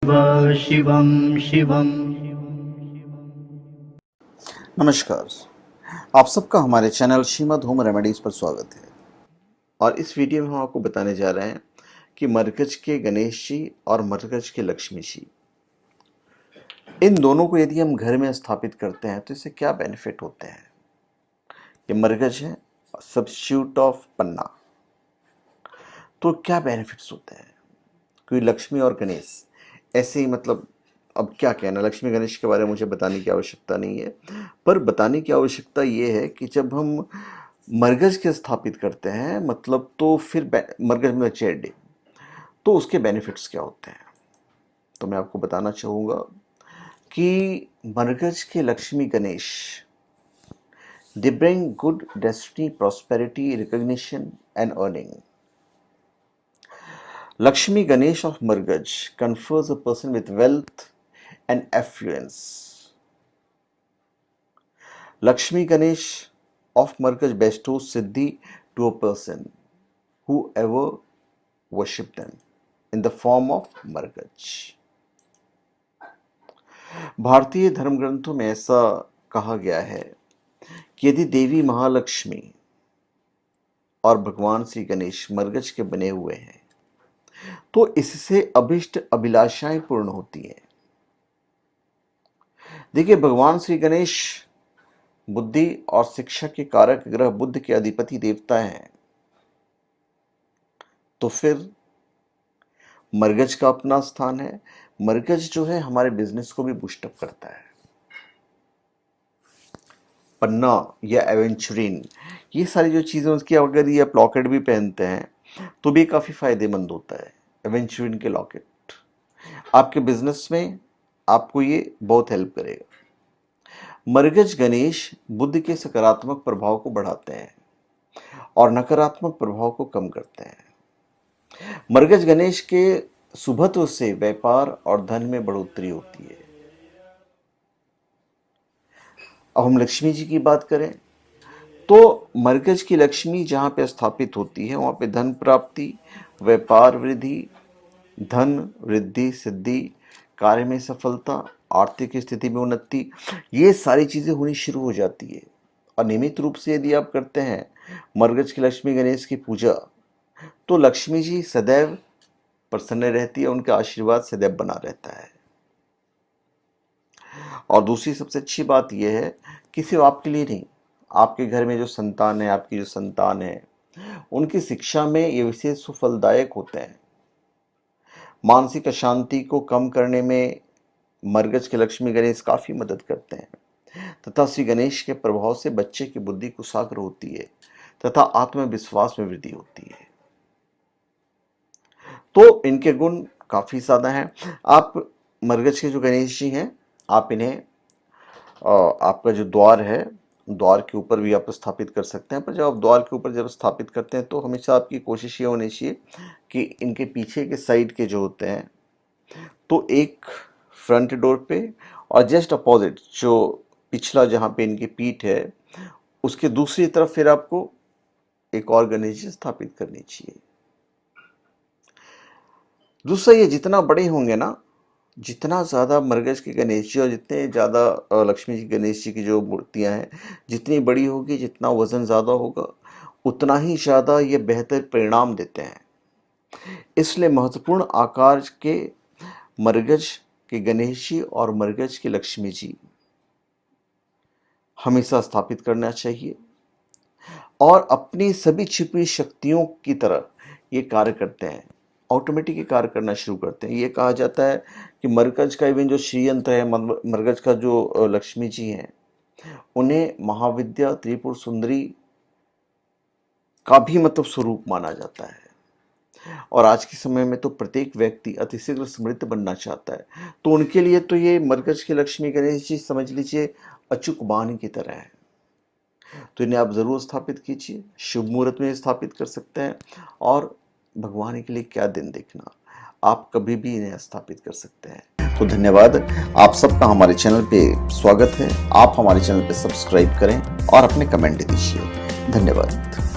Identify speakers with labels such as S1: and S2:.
S1: शिवं शिवं।
S2: नमस्कार, आप सबका हमारे चैनल श्रीमद् होम रेमेडीज पर स्वागत है। और इस वीडियो में हम आपको बताने जा रहे हैं कि मरकज के गणेश जी और मरकज के लक्ष्मी जी, इन दोनों को यदि हम घर में स्थापित करते हैं तो इससे क्या बेनिफिट होते हैं। ये मरकज है, सब्स्टिट्यूट ऑफ पन्ना, तो क्या बेनिफिट्स होते हैं। क्योंकि लक्ष्मी और गणेश ऐसे ही, मतलब अब क्या कहना, लक्ष्मी गणेश के बारे में मुझे बताने की आवश्यकता नहीं है, पर बताने की आवश्यकता ये है कि जब हम मरकज के स्थापित करते हैं, मतलब तो फिर मरकज में चेयर, तो उसके बेनिफिट्स क्या होते हैं। तो मैं आपको बताना चाहूँगा कि मरकज के Lakshmi Ganesh, they bring good destiny, prosperity, recognition and earning. Lakshmi Ganesh of Margaj confers a person with wealth and affluence. Lakshmi Ganesh of Margaj bestows Siddhi to a person who ever worship them in the form of Margaj. भारतीय धर्म ग्रंथों में ऐसा कहा गया है कि यदि देवी महालक्ष्मी और भगवान श्री गणेश मरगज के बने हुए हैं तो इससे अभिष्ट अभिलाषाएं पूर्ण होती हैं। देखिए, भगवान श्री गणेश बुद्धि और शिक्षा के कारक ग्रह बुध के अधिपति देवता हैं, तो फिर मरगज का अपना स्थान है। मरगज जो है हमारे बिजनेस को भी बूस्टअप करता है। पन्ना या एवेंचुरिन, ये सारी जो चीज़ें उसकी, अगर ये आप लॉकेट भी पहनते हैं तो भी काफ़ी फायदेमंद होता है। एवेंचुरिन के लॉकेट आपके बिजनेस में आपको ये बहुत हेल्प करेगा। मरगज गणेश बुद्ध के सकारात्मक प्रभाव को बढ़ाते हैं और नकारात्मक प्रभाव को कम करते हैं। मरगज गणेश के शुभत्व से व्यापार और धन में बढ़ोतरी होती है। अब हम लक्ष्मी जी की बात करें तो मरकज की लक्ष्मी जहाँ पे स्थापित होती है वहाँ पे धन प्राप्ति, व्यापार वृद्धि, धन वृद्धि, सिद्धि, कार्य में सफलता, आर्थिक स्थिति में उन्नति, ये सारी चीज़ें होनी शुरू हो जाती है। और नियमित रूप से यदि आप करते हैं मरकज की लक्ष्मी गणेश की पूजा, तो लक्ष्मी जी सदैव प्रसन्न रहती है, उनका आशीर्वाद सदैव बना रहता है। और दूसरी सबसे अच्छी बात यह है कि सिर्फ आपके लिए नहीं, आपके घर में जो संतान है, आपकी जो संतान है, उनकी शिक्षा में ये विशेष सुफलदायक होते हैं। मानसिक अशांति को कम करने में मरगज के लक्ष्मी गणेश काफ़ी मदद करते हैं तथा श्री गणेश के प्रभाव से बच्चे की बुद्धि कुशाग्र होती है तथा आत्मविश्वास में वृद्धि होती है। तो इनके गुण काफ़ी ज़्यादा हैं। आप मरगज के जो गणेश जी हैं, आप इन्हें आपका जो द्वार है, द्वार के ऊपर भी आप स्थापित कर सकते हैं। पर जब आप द्वार के ऊपर जब स्थापित करते हैं तो हमेशा आपकी कोशिश ये होनी चाहिए कि इनके पीछे के साइड के जो होते हैं, तो एक फ्रंट डोर पे और जस्ट अपोजिट जो पिछला जहाँ पे इनकी पीठ है, उसके दूसरी तरफ फिर आपको एक और गणेश जी स्थापित करनी चाहिए। दूसरा, ये जितना बड़े होंगे ना, जितना ज़्यादा मरगज के गणेश जी और जितने ज़्यादा लक्ष्मी जी गणेश जी की जो मूर्तियां हैं, जितनी बड़ी होगी, जितना वज़न ज़्यादा होगा, उतना ही ज़्यादा ये बेहतर परिणाम देते हैं। इसलिए महत्वपूर्ण आकार के मरगज के गणेश जी और मरगज की लक्ष्मी जी हमेशा स्थापित करना चाहिए। और अपनी सभी छिपी शक्तियों की तरह ये कार्य करते हैं, ऑटोमेटिक ये कार्य करना शुरू करते हैं। ये कहा जाता है कि मरकज का इवन जो श्रीयंत्र है, मरकज का जो लक्ष्मी जी हैं, उन्हें महाविद्या त्रिपुर सुंदरी का भी मतलब स्वरूप माना जाता है। और आज के समय में तो प्रत्येक व्यक्ति अतिशीघ्र समृद्ध बनना चाहता है, तो उनके लिए तो ये मरकज के लक्ष्मी गणेश जी समझ लीजिए अचूक बाण की तरह है। तो इन्हें आप ज़रूर स्थापित कीजिए, शुभ मुहूर्त में स्थापित कर सकते हैं। और भगवान के लिए क्या दिन देखना, आप कभी भी इन्हें स्थापित कर सकते हैं। तो धन्यवाद, आप सबका हमारे चैनल पे स्वागत है। आप हमारे चैनल पे सब्सक्राइब करें और अपने कमेंट दीजिए। धन्यवाद।